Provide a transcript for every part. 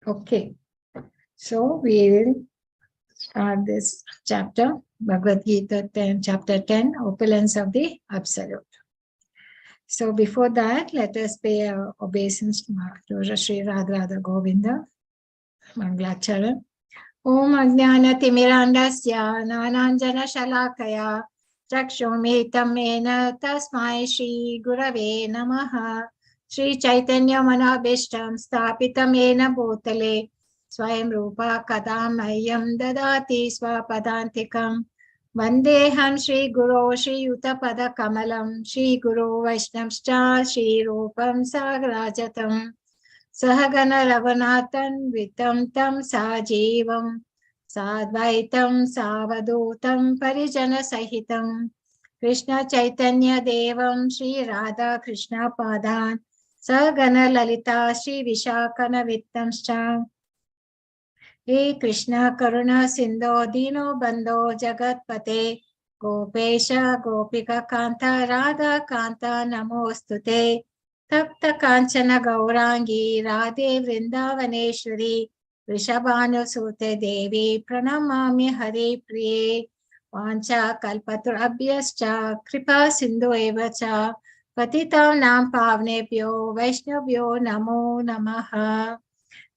Okay, so we will start this chapter, Bhagavad Gita 10, chapter 10, Opulence of the Absolute. So before that, let us pay our obeisance to Sri Radha Govinda, Manglacharan. Om Ajnana Timirandasya Nananjana Shalakaya Chakshomhitam Mena Tasmai Shri Gurave Namaha Shri Chaitanya Manabhishtam Stapitam Ena Bhutale Swayam Rupa Kadam Ayyam Dadati Swapadantikam Vandeham Shri Guru Shri Yuttapada Kamalam Shri Guru Vaishnavscha Shri Rupam Sagrajatam Sahagana Raghunathan Vitam Tam Sajivam Sadvaitam Savadutam Parijana Sahitam Krishna Chaitanya Devam Shri Radha Krishna Padan Sahagana Lalita Shri Vishakana Vittamscha He Krishna Karuna Sindho Dino Bandho Jagatpate Gopesha Gopika Kanta Radha Kanta Namostute Tapta Kanchana Gaurangi Radhe Vrindavaneshwari Vrishabhanusute Devi Pranamami Hari Priye Vancha Kalpaturabhyascha Kripa Sindhu Evacha Patitam Nam Pavnebhyo Vaishnavyo Namo Namaha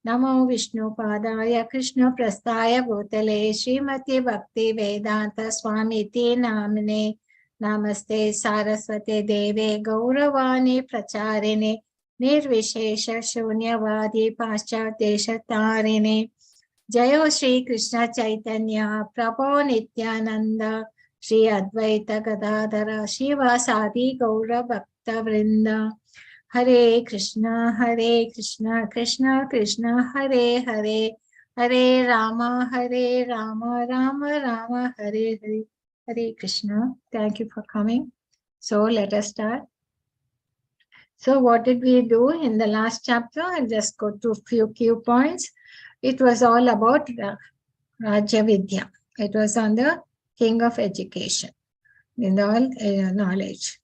Namo Vishnu Padaya Krishna Prasthaya Bhutale Srimati Bhakti Vedanta Swamiti Namine Namaste Saraswate Deve Gauravani Pracharine Nirvishesha Shunyavadi Paschatesha Tarine Jayo Shri Krishna Chaitanya Prabhu Nityananda Shri Advaita Gadadhara Shiva Sadi Gaura Bhakta Vrinda Hare Krishna Krishna Krishna Hare Hare Hare Rama Rama Rama Hare Hare Hare Krishna. Thank you for coming. So let us start. So what did we do in the last chapter? I'll just go to a few key points. It was all about Rajya Vidya. It was on the king of education, in all knowledge.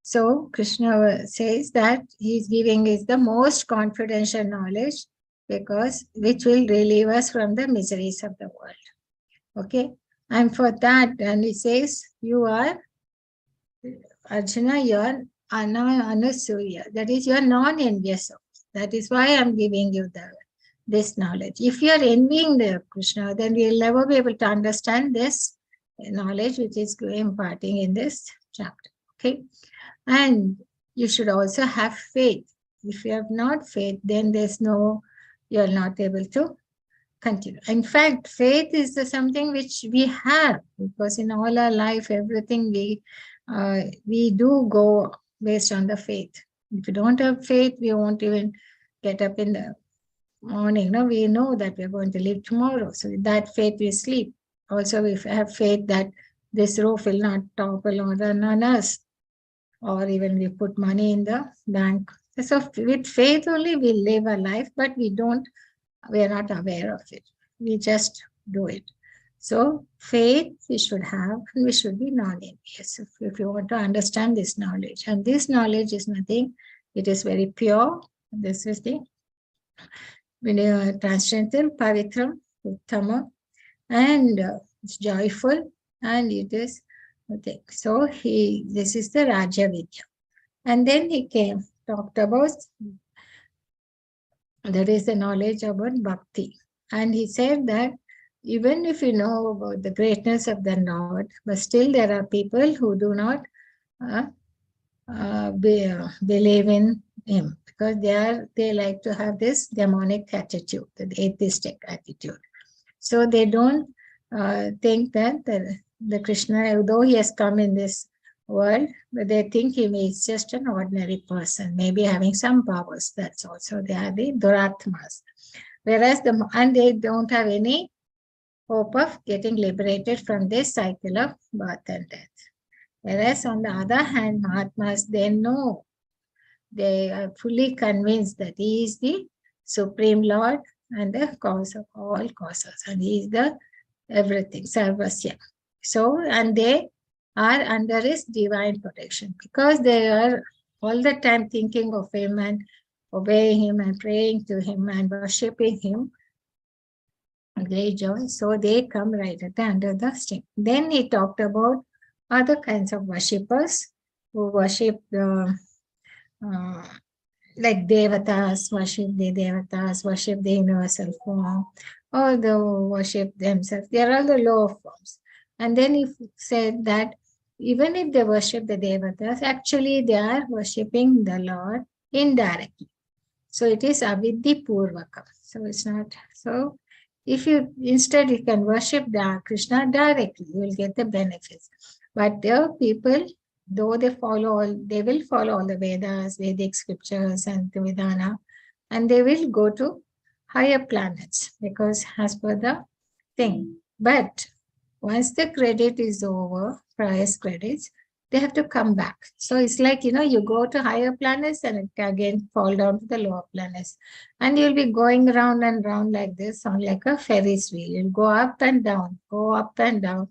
So Krishna says that he's giving is the most confidential knowledge because which will relieve us from the miseries of the world. Okay. And for that, and he says, you are, Arjuna, you are Anasuya. That is, you are non-envious. That is why I'm giving you this knowledge. If you are envying the Krishna, then we'll never be able to understand this knowledge which is imparting in this chapter. Okay. And you should also have faith. If you have not faith, then you're not able to continue. In fact, faith is something which we have, because in all our life, everything we do go based on the faith. If you don't have faith, we won't even get up in the morning. No, we know that we're going to live tomorrow. So with that faith, we sleep. Also, we have faith that this roof will not topple or run on us, or even we put money in the bank. So with faith only we live a life, but we are not aware of it. We just do it. So faith we should have, and we should be non-envious if you want to understand this knowledge. And this knowledge is nothing, it is very pure. This is the transcendental, pavitram, uttama, and it's joyful, and it is. So this is the Raja Vidya. And then he talked about, that is the knowledge about bhakti. And he said that even if you know about the greatness of the Lord, but still there are people who do not believe in him, because they like to have this demonic attitude, the atheistic attitude. So they don't think that the Krishna, although he has come in this world, but they think he is just an ordinary person, maybe having some powers. That's also they are the Duratmas. Whereas and they don't have any hope of getting liberated from this cycle of birth and death. Whereas on the other hand, Mahatmas, they know, they are fully convinced that he is the Supreme Lord and the cause of all causes, and he is the everything, Sarvasya. So, and they are under his divine protection, because they are all the time thinking of him and obeying him and praying to him and worshipping him, great joy. So they come right at the under the stem. Then he talked about other kinds of worshippers who worship uh, like devatas, worship the devatas, worship the universal form, or the worship themselves. They are all the lower forms. And then he said that even if they worship the devatas, actually they are worshipping the Lord indirectly. So it is avidhi purvaka. So it's not so. If you instead you can worship the Krishna directly, you will get the benefits. But there are people, though they will follow all the Vedas, Vedic scriptures, and the Vedana, and they will go to higher planets because as per the thing. But once the credit is over, price credits, they have to come back. So it's like, you go to higher planets and it again fall down to the lower planets. And you'll be going round and round like this on like a Ferris wheel. You'll go up and down, go up and down.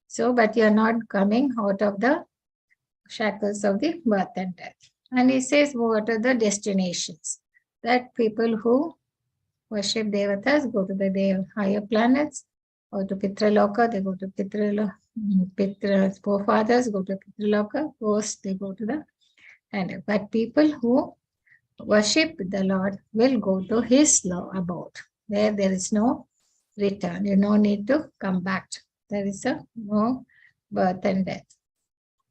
So, but you're not coming out of the shackles of the birth and death. And he says, what are the destinations? That people who worship devatas go to the higher planets, or to Pitraloka, they go to Pitra's forefathers go to Pitraloka, ghosts, they go to the and but people who worship the Lord will go to his abode, where there is no return. You no need to come back. There is no birth and death.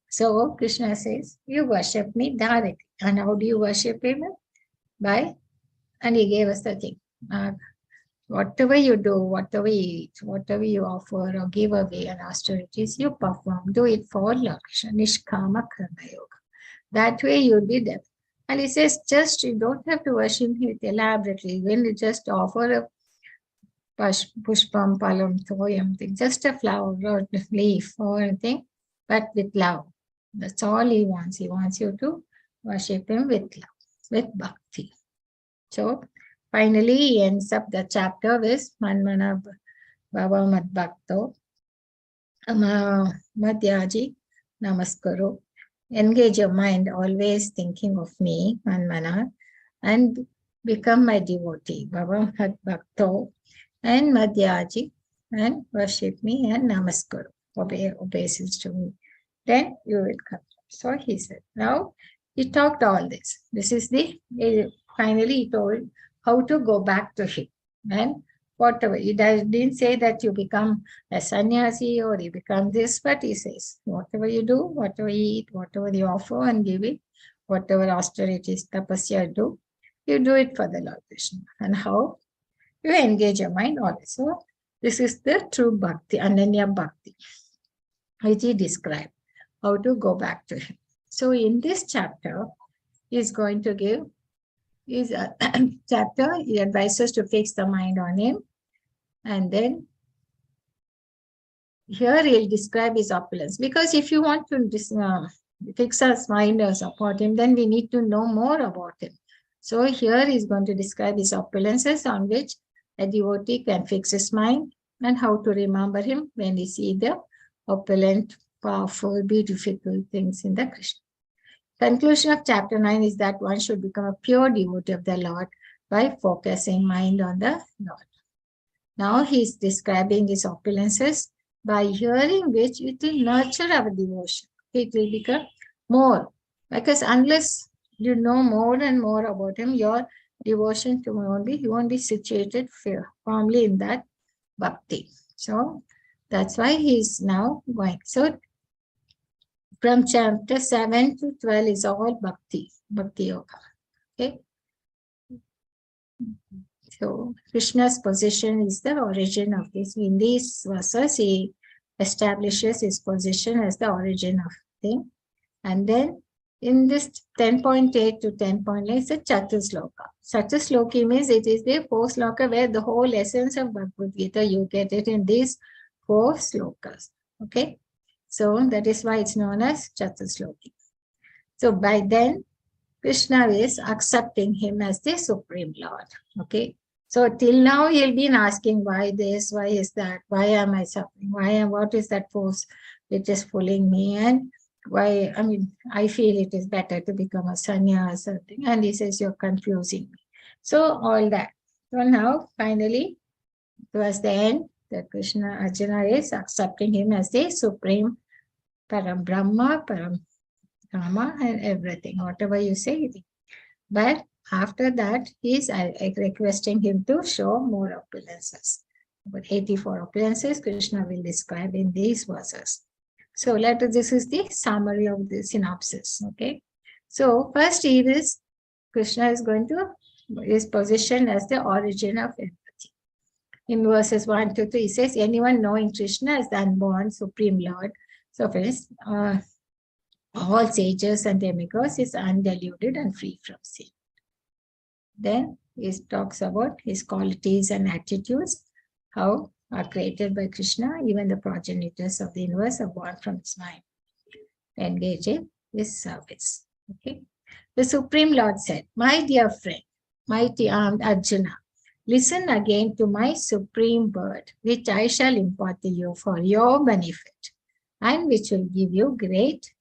So Krishna says, you worship me directly. And how do you worship him? And he gave us the thing. Whatever you do, whatever you eat, whatever you offer or give away in austerities, you perform. Do it for Laksha, Nishkama Karma Yoga. That way you'll be there. And he says, just you don't have to worship him elaborately. When you just offer a pushpam, palam, thoyam thing, just a flower or leaf or anything, but with love. That's all he wants. He wants you to worship him with love, with bhakti. So finally, he ends up the chapter with Manmana Baba Mad Bhakto Madhyaji Namaskaro. Engage your mind, always thinking of me, Manmana, and become my devotee, Baba Mad Bhakto, and Madhyaji, and worship me and Namaskaro. Obeisance to me. Then you will come. So he said, now he talked all this. This is finally he told how to go back to him. And whatever, he didn't say that you become a sannyasi or you become this, but he says, whatever you do, whatever you eat, whatever you offer and give it, whatever austerities, tapasya do, you do it for the Lord Krishna. And how? You engage your mind also. This is the true bhakti, ananya bhakti, which he described, how to go back to him. So in this chapter, he is going to give his chapter, he advises to fix the mind on him. And then here he'll describe his opulence. Because if you want to fix our mind or support him, then we need to know more about him. So here he's going to describe his opulences on which a devotee can fix his mind and how to remember him when he sees the opulent, powerful, beautiful things in the Krishna. Conclusion of chapter 9 is that one should become a pure devotee of the Lord by focusing mind on the Lord. Now he is describing his opulences, by hearing which it will nurture our devotion. It will become more. Because unless you know more and more about him, your devotion to him you won't be situated firmly in that bhakti. So that's why he is now going. So from chapter 7 to 12 is all bhakti yoga. Okay. So Krishna's position is the origin of this. In these verses, he establishes his position as the origin of thing. And then in this 10.8 to 10.9 is the Chatusloka. Chatusloki means it is the 4 sloka where the whole essence of Bhagavad Gita, you get it in these 4 slokas. Okay. So that is why it's known as Chatusloki. So by then, Krishna is accepting him as the Supreme Lord. Okay. So till now, he'll been asking why this, why is that, why am I suffering, what is that force which is pulling me, and why, I mean, I feel it is better to become a sanya or something. And he says, you're confusing me. So all that. So now, finally, towards the end, the Krishna Arjuna is accepting him as the supreme Param Brahma, Param Rama, and everything, whatever you say. But after that, he is requesting him to show more opulences. About 84 opulences, Krishna will describe in these verses. So this is the summary of the synopsis. Okay. So first Krishna is going to, is positioned as the origin of everything. In verses 1 to 3, he says, anyone knowing Krishna as the unborn Supreme Lord, so friends, all sages and demigods is undiluted and free from sin. Then he talks about his qualities and attitudes, how are created by Krishna. Even the progenitors of the universe are born from his mind, engage in his service. Okay. The Supreme Lord said, my dear friend, mighty armed Arjuna, listen again to my supreme word, which I shall impart to you for your benefit, and which will give you great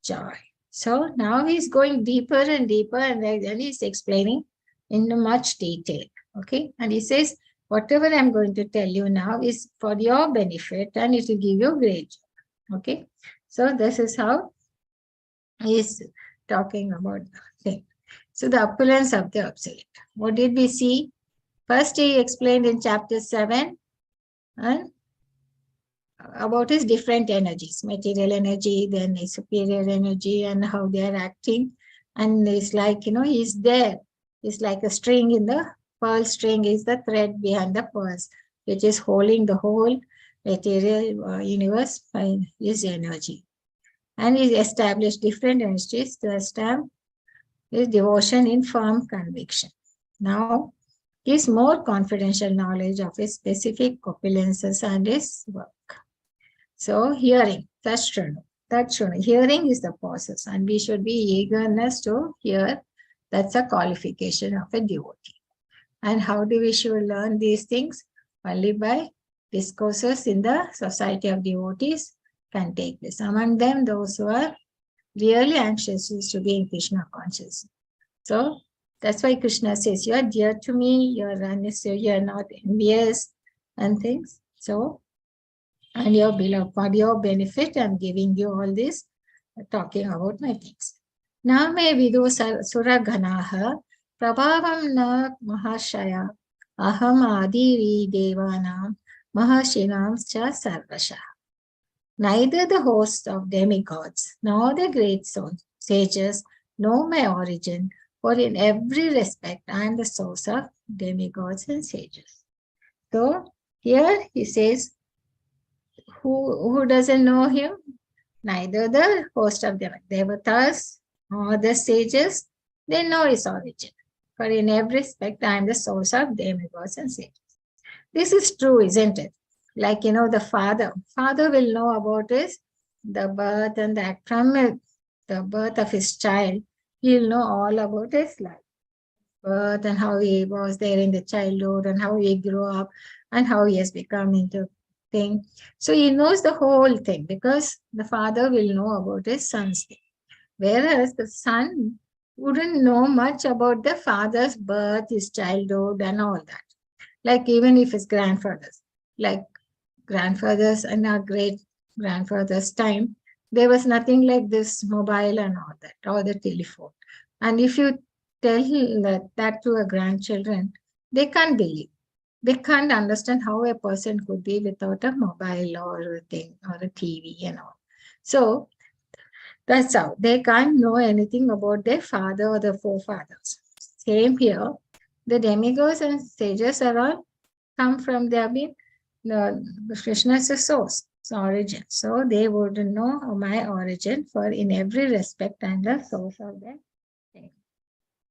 joy. So now he's going deeper and deeper, and then he's explaining in much detail. Okay. And he says, whatever I'm going to tell you now is for your benefit, and it will give you great joy. Okay. So this is how he's talking about the thing. So the opulence of the absolute. What did we see? First, he explained in chapter 7 and about his different energies, material energy, then his superior energy, and how they are acting. And it's like, he's there. It's like a string in the pearl string is the thread behind the pearls, which is holding the whole material universe by his energy. And he established different energies to establish his devotion in firm conviction. Now, gives more confidential knowledge of his specific opulences and his work. So, hearing, tashrunu. Hearing is the process, and we should be eagerness to hear. That's a qualification of a devotee. And how do we should learn these things? Only by discourses in the society of devotees can take place. Among them, those who are really anxious to be in Krishna conscious. So that's why Krishna says, you are dear to me, you are not envious and things. So, and you're beloved, for your benefit, I'm giving you all this, talking about my things. Now may vidu suraganaha prabhavam na mahashaya aham adiri devanam mahashinam cha sarvasha. Neither the host of demigods nor the great sages know my origin, for in every respect I am the source of demigods and sages. So here he says, who doesn't know him? Neither the host of the devatas nor the sages, they know his origin. For in every respect I am the source of demigods and sages. This is true, isn't it? Like, the father will know about the birth and that from the birth of his child, he'll know all about his life, birth and how he was there in the childhood and how he grew up and how he has become into thing. So he knows the whole thing because the father will know about his son's thing. Whereas the son wouldn't know much about the father's birth, his childhood and all that. Like even if his grandfathers, like grandfathers and our great grandfather's time, there was nothing like this mobile and all that, or the telephone. And if you tell that to a grandchildren, they can't believe. They can't understand how a person could be without a mobile or a thing or a TV and all. So that's how they can't know anything about their father or the forefathers. Same here, the demigods and sages are all come from Krishna is the source, origin. So they would know my origin, for in every respect I'm the source of that thing.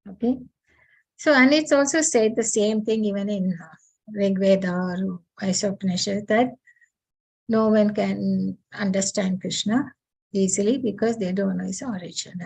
Okay. So, and it's also said the same thing even in Rig Veda or Upanishad, that no one can understand Krishna easily because they don't know his origin.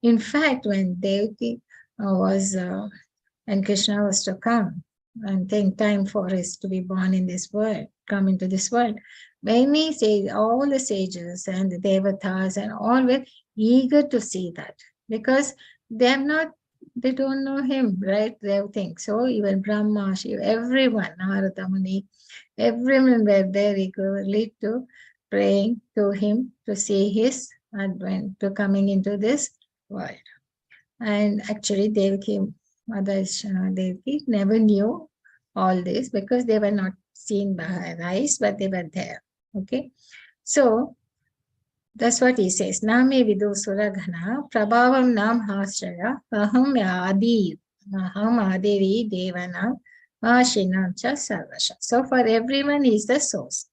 In fact, when Devaki when Krishna was to come and think time for us to be born in this world, come into this world, Many sages, all the sages and the devatas and all were eager to see that, because they don't know him, right? They think so. Even Brahma, Shiva, everyone, Narada Muni, everyone were there eagerly to praying to him to see his advent, to coming into this world. And actually, Devaki, Mother Devaki never knew all this because they were not seen by her eyes, but they were there. Okay, so that's what he says. Name vidu suraghana prabhavam nam hasraya aham adiri devanam mashinam cha sarvasha. So for everyone he is the source.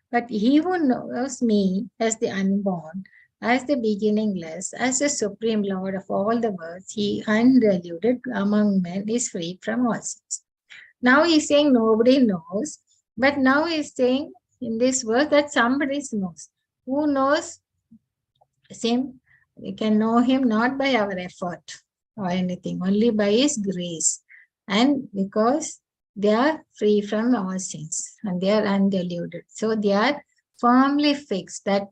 But he who knows me as the unborn, as the beginningless, as the supreme Lord of all the worlds, he undiluted among men is free from all sins. Now he's saying nobody knows, but now he's saying in this verse that somebody knows. Who knows him? We can know him not by our effort or anything, only by his grace. And because they are free from all sins and they are undiluted. So they are firmly fixed that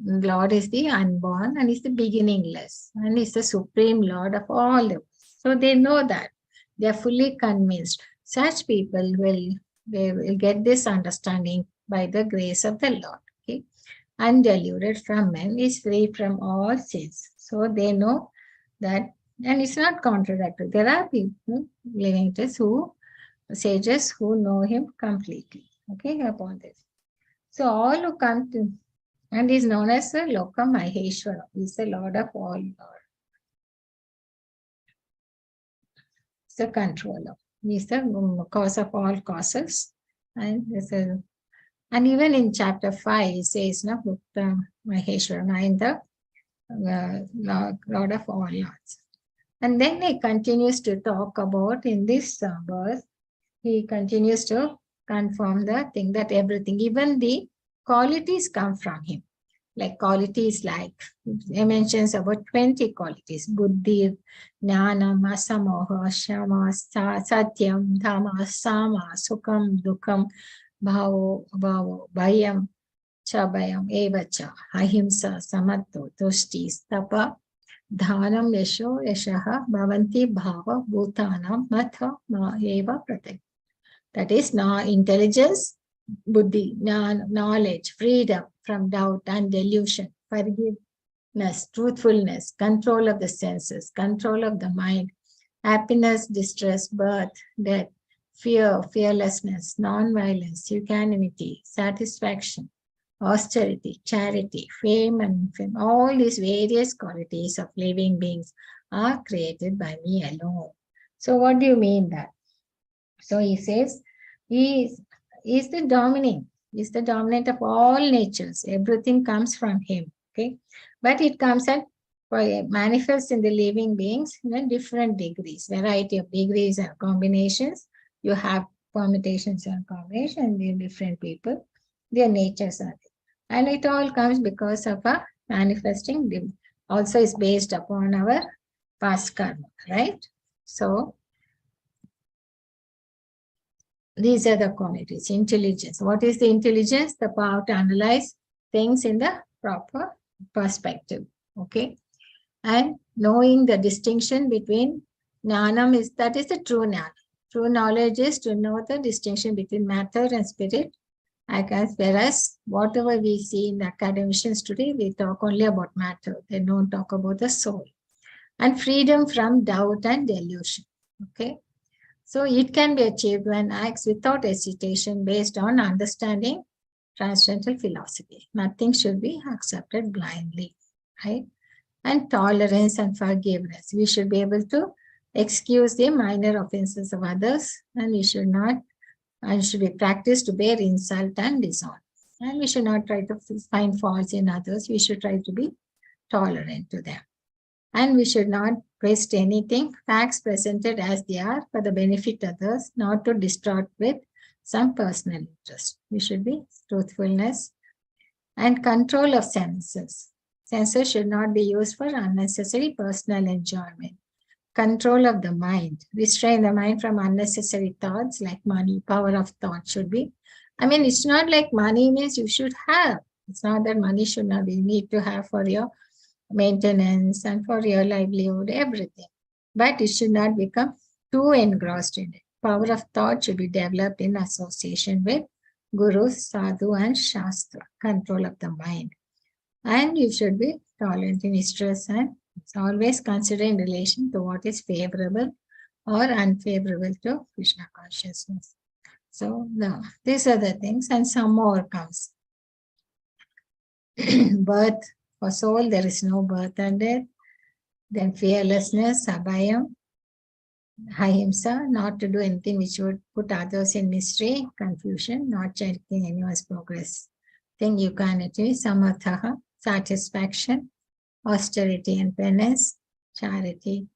Lord is the unborn and is the beginningless and is the supreme Lord of all the world. So they know that. They are fully convinced. Such people will get this understanding by the grace of the Lord. Okay? Undiluted from men is free from all sins. So they know that, and it's not contradictory. There are people living this sages who know him completely. Okay, upon this. So all who come to, and is known as the Loka Maheshwara. He is the Lord of all Lord. He's the controller. He is the cause of all causes. And even in chapter 5, it says, no, Loka Maheshwara, I am the Lord of all Lords. And then he continues to talk about, in this verse, he continues to confirm the thing that everything, even the qualities come from him. Like qualities like, he mentions about 20 qualities. Buddhi, Jnana, Asamoha, Shama, Satyam, Dhamma, Sama, Sukham, Dukham, Bhavo, Bhayam, Chabhayam, Evacha, Ahimsa, Samatto, Tushti, Tapa, Dhanam, Yasho, Yashaha, Bhavanti, Bhava, Bhutanam, Matha, Ma, Eva, Pratik. That is intelligence, buddhi, knowledge, freedom from doubt and delusion, forgiveness, truthfulness, control of the senses, control of the mind, happiness, distress, birth, death, fear, fearlessness, non-violence, equanimity, satisfaction, austerity, charity, fame and fame. All these various qualities of living beings are created by me alone. So what do you mean that? So he says, he is the dominant. He is the dominant of all natures. Everything comes from him. Okay, but it comes and manifests in the living beings in different degrees, variety of degrees and combinations. You have permutations and combinations in different people. Their natures are there. And it all comes because of a manifesting. Also is based upon our past karma, right? So these are the qualities. Intelligence. What is the intelligence? The power to analyze things in the proper perspective. Okay. And knowing the distinction between jnanam that is the true jnana. True knowledge is to know the distinction between matter and spirit. Whereas whatever we see in the academicians today, we talk only about matter. They don't talk about the soul. And freedom from doubt and delusion. Okay. So it can be achieved when acts without hesitation based on understanding transcendental philosophy. Nothing should be accepted blindly, right? And tolerance and forgiveness. We should be able to excuse the minor offenses of others, and we should not, and should be practiced to bear insult and dishonor. And we should not try to find faults in others. We should try to be tolerant to them. And we should not twist anything, facts presented as they are for the benefit of others, not to distort with some personal interest. We should be truthfulness and control of senses. Senses should not be used for unnecessary personal enjoyment. Control of the mind. Restrain the mind from unnecessary thoughts like money. Power of thought should be I mean, it's not like money means you should have. It's not that money should not be. You need to have for your maintenance and for your livelihood, everything. But it should not become too engrossed in it. Power of thought should be developed in association with Guru, Sadhu, and Shastra, control of the mind. And you should be tolerant in stress and always consider in relation to what is favorable or unfavorable to Krishna consciousness. So no, these are the things, and some more comes. Birth, for soul, there is no birth and death. Then fearlessness, abhayam, ahimsa, not to do anything which would put others in mystery, confusion, not checking anyone's progress. Then eukanity, samatha, satisfaction, austerity and penance, charity,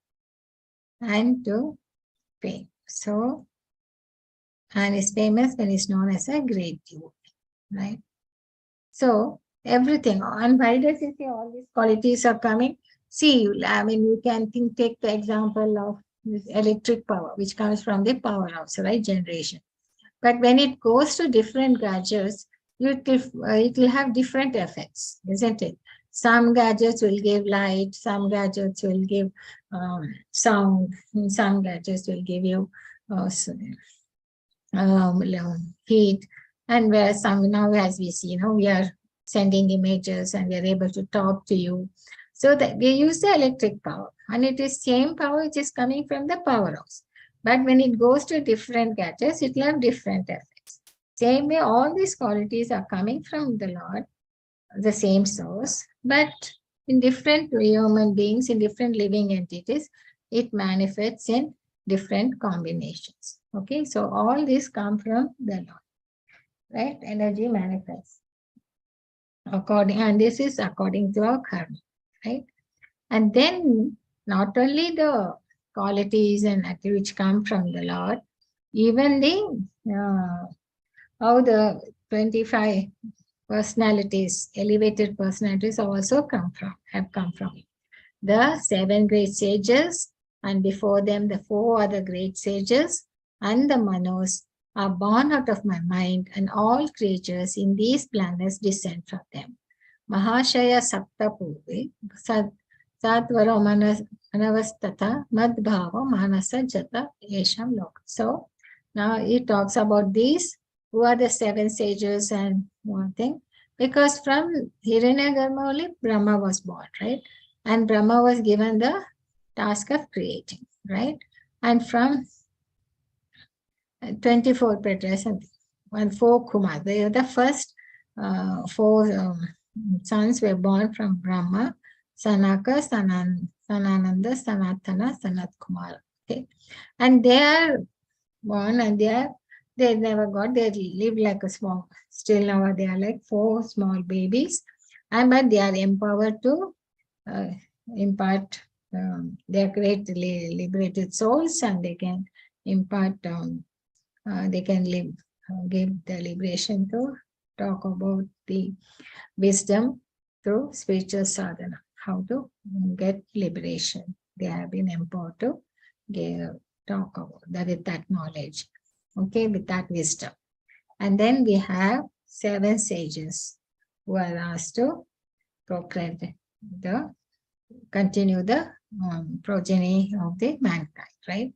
and to pay. So, and is famous when is known as a great devotee, right? So, everything, and why does it say all these qualities are coming? See, I mean, you can take the example of this electric power, which comes from the powerhouse, right? Generation. But when it goes to different gadgets, it will have different effects, isn't it? Some gadgets will give light, some gadgets will give sound, some gadgets will give you heat, and where some now, as we see, we are sending images and we are able to talk to you. So that we use the electric power, and it is same power which is coming from the powerhouse. But when it goes to different gadgets, it will have different effects. Same way, all these qualities are coming from the Lord, the same source, but in different human beings, in different living entities, it manifests in different combinations. Okay, so all these come from the Lord, right? Energy manifests according, and this is according to our karma, right? And then not only the qualities and attributes come from the Lord, even the how the 25 personalities, elevated personalities also have come from it. The 7 great sages, and before them the 4 other great sages, and the manos are born out of my mind, and all creatures in these planets descend from them. Mahashaya Sapta Purve, Satvaro Manavastata, Madbhava Manasa Jata Yesham Lok. So now he talks about these, who are the 7 sages and one thing, because from Hiranyagarbha only Brahma was born, right? And Brahma was given the task of creating, right? And from 24 Petras and 4 Kumar, they are the first 4 sons were born from Brahma, Sanaka, Sanananda, Sanatana, Sanat Kumar. Okay, and they are born, and they never got, they live like a small, still now they are like 4 small babies, and but they are empowered to impart their great liberated souls, and they can impart, they can give the liberation to talk about the wisdom through spiritual sadhana, how to get liberation. They have been empowered to talk about that with that knowledge, okay, with that wisdom. And then we have 7 sages who are asked to procreate continue the progeny of the mankind, right?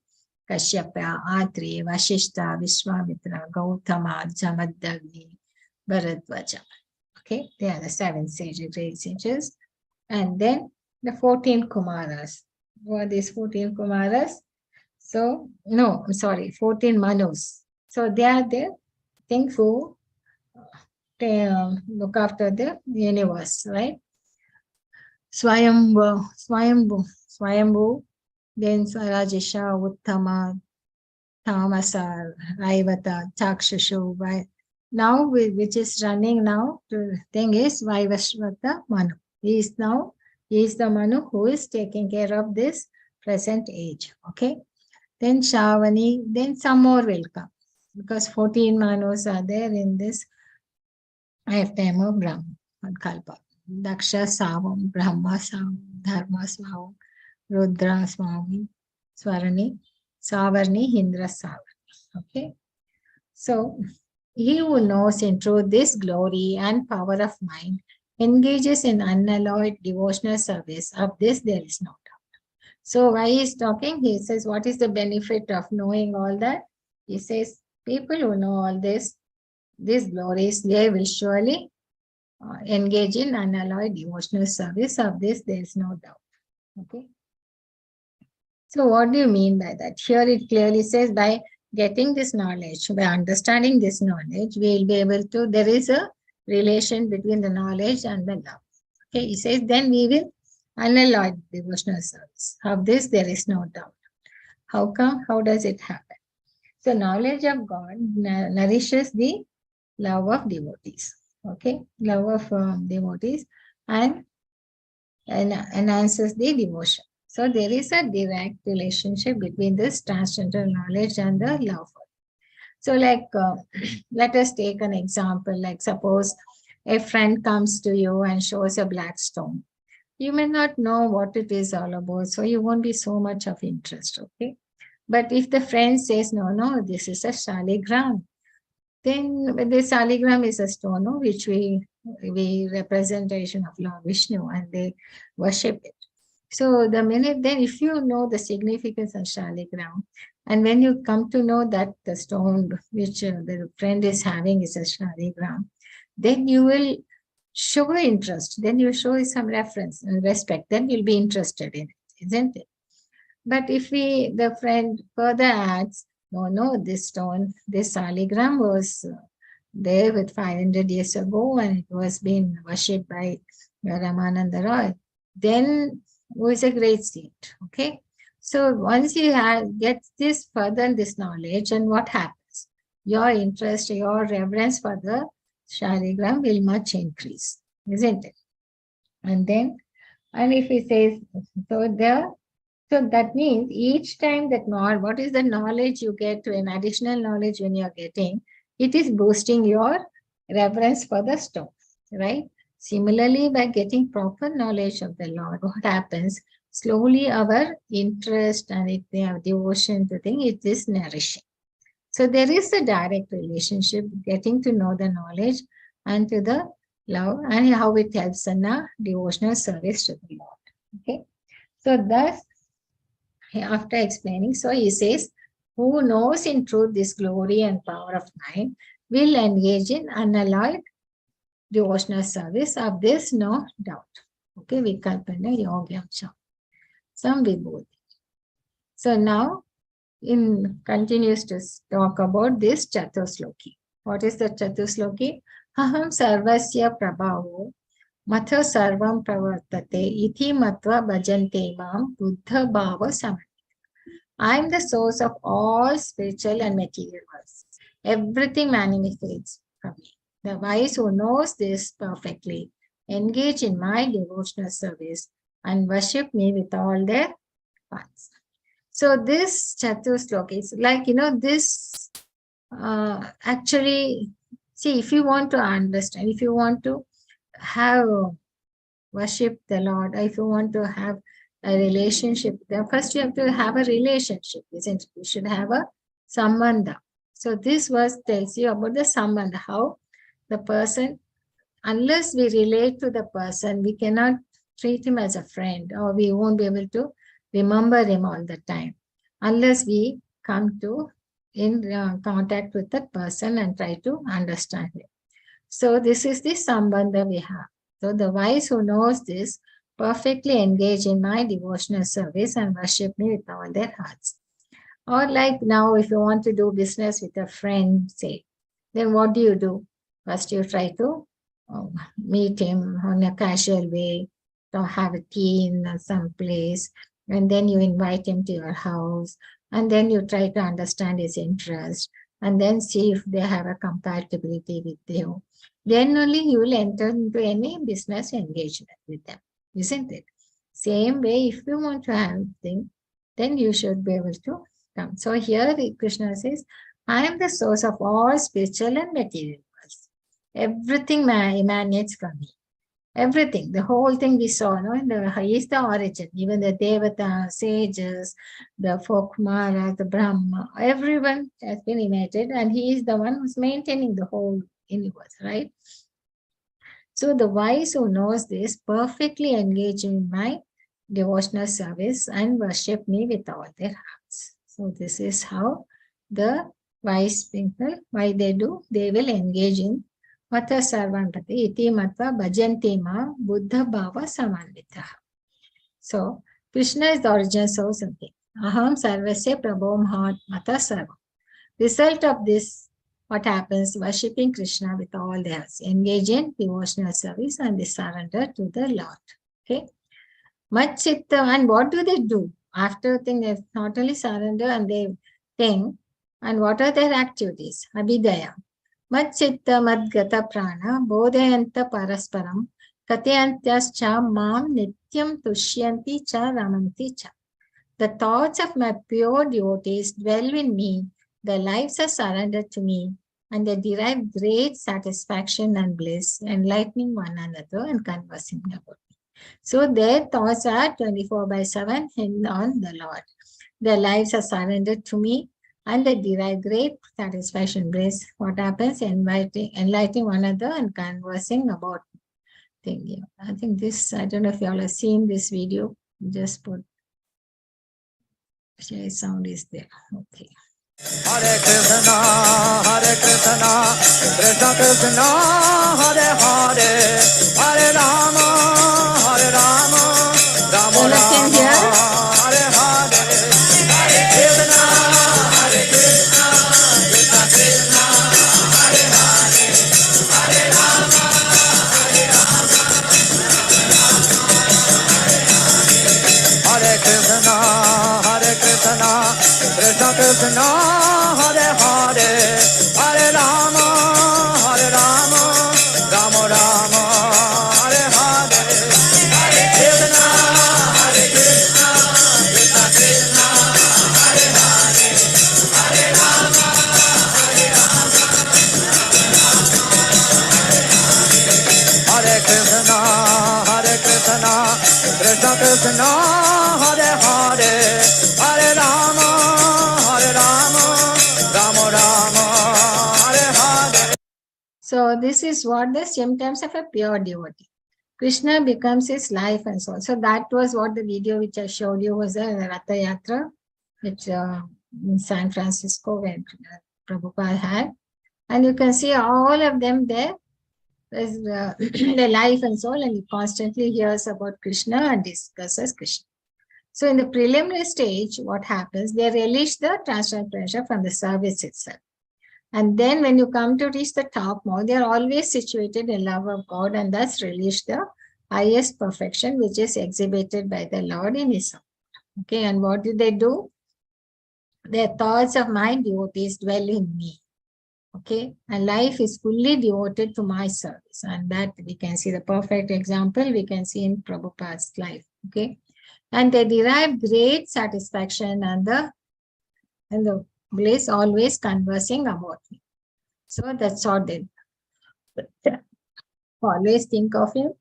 Kashyapa, Atri, Vashishta, Vishwamitra, Gautama, Jamadagni, Bharadwaja. Okay, they are the 7 sages, great sages. And then the 14 Kumaras. Who are these 14 Kumaras? So, no, I'm sorry, 14 Manus. So they are the things who look after the universe, right? Swayambhu, then Rajasha, Uttama, Tamasa, Raivata, Chakshashu. Now, which is running now, the thing is Vaivashvata Manu. He is the Manu who is taking care of this present age. Okay. Then Shavani, then some more will come, because 14 Manus are there in this lifetime of Brahma and Kalpa. Daksha Savam, Brahma Savam, Dharma Savam, Rudra Swami, Swarani, Savarni, Hindra Savarni. Okay. So He who knows in truth this glory and power of mind engages in unalloyed devotional service. Of this there is no doubt. So why he's talking? He says, what is the benefit of knowing all that? He says, people who know all this, these glories, they will surely engage in unalloyed devotional service. Of this there is no doubt. Okay. So what do you mean by that? Here it clearly says by getting this knowledge, by understanding this knowledge, we will be able to, there is a relation between the knowledge and the love. Okay, he says, then we will unalloyed devotional service. Of this, there is no doubt. How come? How does it happen? So knowledge of God nourishes the love of devotees. Okay, love of devotees and enhances the devotion. So there is a direct relationship between this transcendental knowledge and the love. So like, let us take an example, like suppose a friend comes to you and shows a black stone. You may not know what it is all about, so you won't be so much of interest, okay? But if the friend says, no, this is a shaligram, then the shaligram is a stone, no, which we representation of Lord Vishnu, and they worship it. So the minute then, if you know the significance of shaligram, and when you come to know that the stone which the friend is having is a shaligram, then you will show interest. Then you show some reference and respect. Then you'll be interested in it, isn't it? But if the friend further adds, no, this stone, this shaligram was there with 500 years ago, and it was being worshipped by Ramananda Roy, then who is a great saint, okay? So once you get this further this knowledge, and what happens? Your interest, your reverence for the shaligram will much increase, isn't it? And then, and if he says, so that means each time that what is the knowledge you get, to an additional knowledge when you are getting, it is boosting your reverence for the stone, right? Similarly, by getting proper knowledge of the Lord, what happens? Slowly our interest and devotion to things, it is nourishing. So there is a direct relationship, getting to know the knowledge and to the love, and how it helps in a devotional service to the Lord. Okay. So thus, after explaining, so he says, who knows in truth this glory and power of mind will engage in unalloyed devotional service. Of this, no doubt. Okay, Vikalpana Yogyam Cham. Some Vibhuti. So now, continues to talk about this Chatusloki. What is the Chatusloki? Aham sarvasya prabhavo matha sarvam pravartate iti matva bhajante mam buddha bhava samana. I am the source of all spiritual and material worlds. Everything manifests from me. The wise who knows this perfectly engage in my devotional service and worship me with all their hearts. So this Chatusloka is like, this actually, see, if you want to understand, if you want to have worship the Lord, if you want to have a relationship, then first you have to have a relationship, isn't it? You should have a sambandha. So this verse tells you about the sambandha, how the person, unless we relate to the person, we cannot treat him as a friend, or we won't be able to remember him all the time, unless we come to in contact with that person and try to understand him. So this is the sambandha we have. So the wise who knows this perfectly engage in my devotional service and worship me with all their hearts. Or like now, if you want to do business with a friend, say, then what do? First you try to meet him on a casual way, to have a tea in some place, and then you invite him to your house, and then you try to understand his interest, and then see if they have a compatibility with you. Then only you will enter into any business engagement with them, isn't it? Same way, if you want to have things, then you should be able to come. So here Krishna says, I am the source of all spiritual and material worlds. Everything emanates from me. everything, the whole thing we saw, no? He is the origin. Even the Devata, sages, the folk Mara, the Brahma, everyone has been united, and he is the one who's maintaining the whole universe, right? So the wise who knows this perfectly engage in my devotional service and worship me with all their hearts. So this is how the wise people, why they do, they will engage in Mata Sarvantati iti matva bhajanti ma buddha bhava samanvita. So Krishna is the origin source of it. Aham sarvasya prabhom mata sarvam. Result of this, what happens? Worshipping Krishna with all their hearts, engage in devotional service, and they surrender to the Lord. Okay. Much chitta, and what do they do? After they not only surrender and they think, and what are their activities? Abhidaya. Much chitta madgata prana, bodhayanta parasparam, katyantyascha mam nityam tushyanti cha ramanti cha. The thoughts of my pure devotees dwell in me, their lives are surrendered to me, and they derive great satisfaction and bliss, enlightening one another and conversing about me. So their thoughts are 24/7 on the Lord. Their lives are surrendered to me, and they derive great satisfaction, bliss. What happens? Enlightening one another and conversing about things. I think this, I don't know if you all have seen this video. Just put share sound is there. Okay. Hare Krishna, Krishna Krishna, Hare Hare, Hare Rama, Rama Rama, Hare Hare, Hare Krishna, Krishna Krishna, Hare Hare, Hare Rama, Hare Krishna, Krishna Krishna, Hare Hare, Hare Rama, Rama Rama, Hare Hare, Hare Krishna, Krishna Krishna, Hare Hare, Hare Rama, Hare Krishna, Krishna Krishna, Hare Hare, Hare Rama, Rama Rama, Hare Hare. So this is what the symptoms of a pure devotee. Krishna becomes his life and soul. So that was what the video which I showed you was a Ratha Yatra, which in San Francisco when Prabhupada had. And you can see all of them there. There's their life and soul, and he constantly hears about Krishna and discusses Krishna. So in the preliminary stage, what happens? They relish the transcendental pressure from the service itself. And then when you come to reach the top more, they are always situated in love of God, and thus relish the highest perfection, which is exhibited by the Lord in his own. Okay, and what do? Their thoughts of my devotees dwell in me. Okay, and life is fully devoted to my service, and that we can see the perfect example we can see in Prabhupada's life. Okay, and they derive great satisfaction and the bliss, always conversing about me. So that's all they always think of him.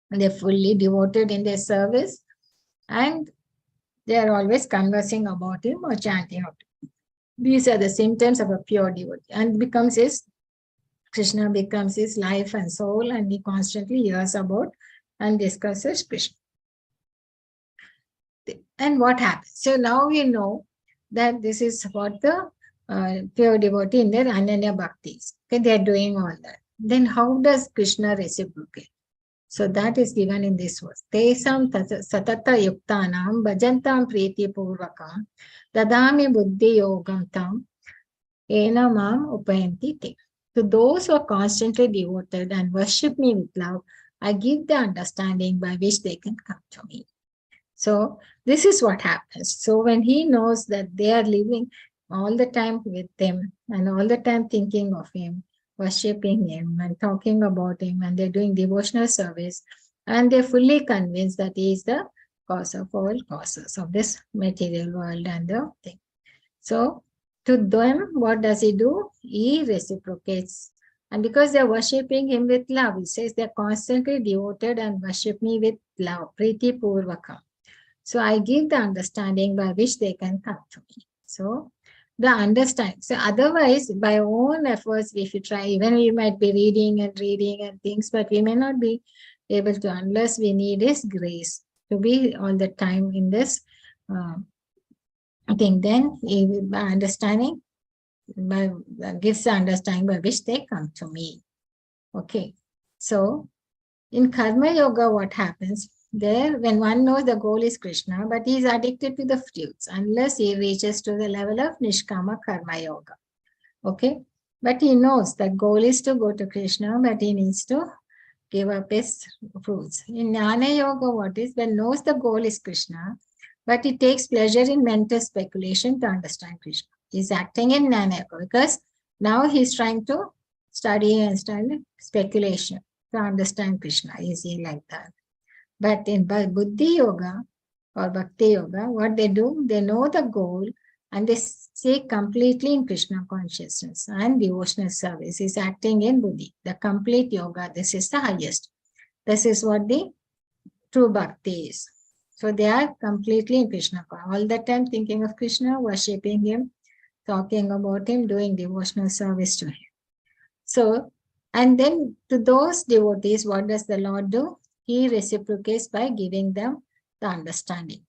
They're fully devoted in their service, and they are always conversing about him or chanting about him. These are the symptoms of a pure devotee, and Krishna becomes his life and soul, and he constantly hears about and discusses Krishna. And what happens? So now we know that this is what the pure devotee in their Ananya Bhaktis. Okay, they are doing all that. Then how does Krishna reciprocate? So that is given in this verse. Tesam satata yuktanam bhajantam priti purvakam dadami buddhi yogam tam ena mam upayanti te. To those who are constantly devoted and worship me with love, I give the understanding by which they can come to me. So this is what happens. So when he knows that they are living all the time with him and all the time thinking of him, worshipping him and talking about him, and they're doing devotional service, and they're fully convinced that he is the cause of all causes of this material world and the thing. So to them, what does he do? He reciprocates And because they're worshipping him with love, he says they're constantly devoted and worship me with love, Priti Purvakam. So I give the understanding by which they can come to me. So the understanding. So otherwise, by own efforts, if you try, even we might be reading and things, but we may not be able to unless we need His grace to be all the time in this thing. Then by understanding, by gives the understanding by which they come to me. Okay. So in Karma Yoga, what happens? There, when one knows the goal is Krishna, but he is addicted to the fruits unless he reaches to the level of Nishkama Karma Yoga. Okay, but he knows the goal is to go to Krishna, but he needs to give up his fruits. In Jnana Yoga, what is? When knows the goal is Krishna, but he takes pleasure in mental speculation to understand Krishna. He's acting in Jnana Yoga because now he's trying to study and study speculation to understand Krishna. Is he like that? But in Buddhi Yoga or Bhakti Yoga, what they do, they know the goal and they stay completely in Krishna consciousness and devotional service is acting in Buddhi. The complete yoga, this is the highest. This is what the true Bhakti is. So they are completely in Krishna, all the time thinking of Krishna, worshipping him, talking about him, doing devotional service to him. So, and then to those devotees, what does the Lord do? He reciprocates by giving them the understanding.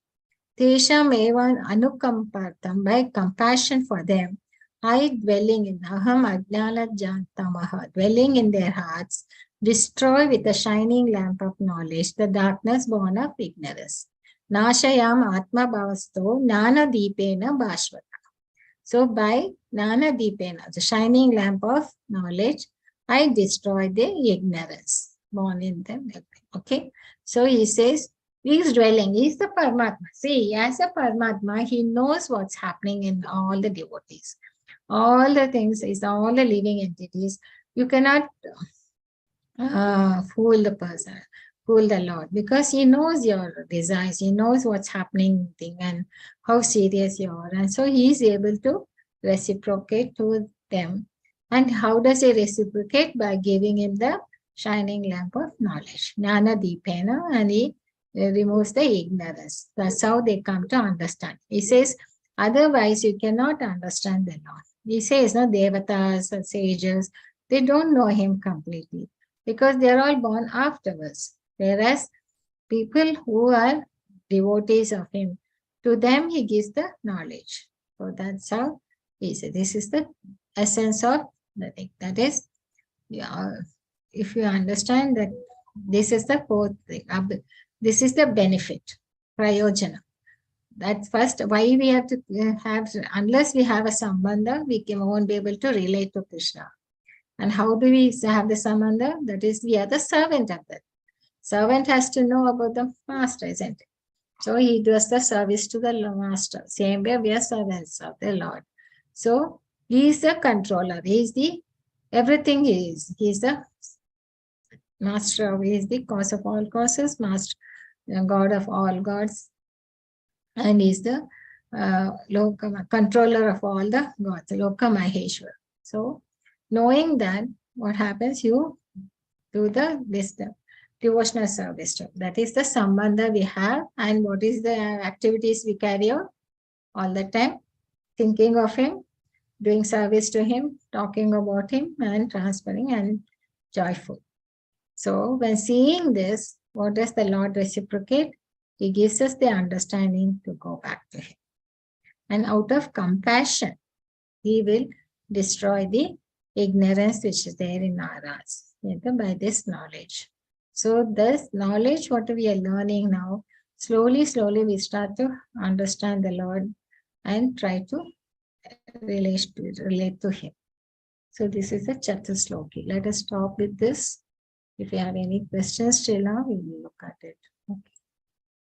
Tesham evan anukampartam, by compassion for them, I dwelling in aham ajnana jantamaha, dwelling in their hearts, destroy with a shining lamp of knowledge the darkness born of ignorance. Nashayam atma bhavasto jnana deepena bhashvata. So by jnana deepena, the shining lamp of knowledge, I destroy the ignorance born in them. Okay, so he says, he is dwelling, he is the Paramatma. See, as a Paramatma, he knows what's happening in all the devotees. All the things is all the living entities. You cannot fool the person, fool the Lord, because he knows your desires, he knows what's happening and how serious you are. And so he is able to reciprocate to them. And how does he reciprocate? By giving him the shining lamp of knowledge, Jnana Deepena, and he removes the ignorance. That's how they come to understand. He says, otherwise you cannot understand the Lord. He says, no, Devatas, sages, they don't know him completely because they are all born afterwards. Whereas people who are devotees of him, to them he gives the knowledge. So that's how he says, this is the essence of the thing. That is, if you understand that this is the fourth thing, this is the benefit, prayojana. That's first, why we have to have, unless we have a sambandha, we won't be able to relate to Krishna. And how do we have the sambandha? That is, we are the servant of that. Servant has to know about the master, isn't it? So he does the service to the master. Same way we are servants of the Lord. So he is the controller. He is the, everything he is. He is the master. He is the cause of all causes, master, God of all gods. And he is the controller of all the gods, Loka Maheshwar. So knowing that, what happens? You do the wisdom, devotional service. That is the sambandha we have. And what is the activities we carry out? All the time, thinking of him, doing service to him, talking about him, and transferring and joyful. So when seeing this, what does the Lord reciprocate? He gives us the understanding to go back to him. And out of compassion, he will destroy the ignorance which is there in our hearts by this knowledge. So this knowledge, what we are learning now, slowly, slowly we start to understand the Lord and try to relate to him. So this is a Chatusloki. Let us stop with this. If you have any questions till now, we will look at it.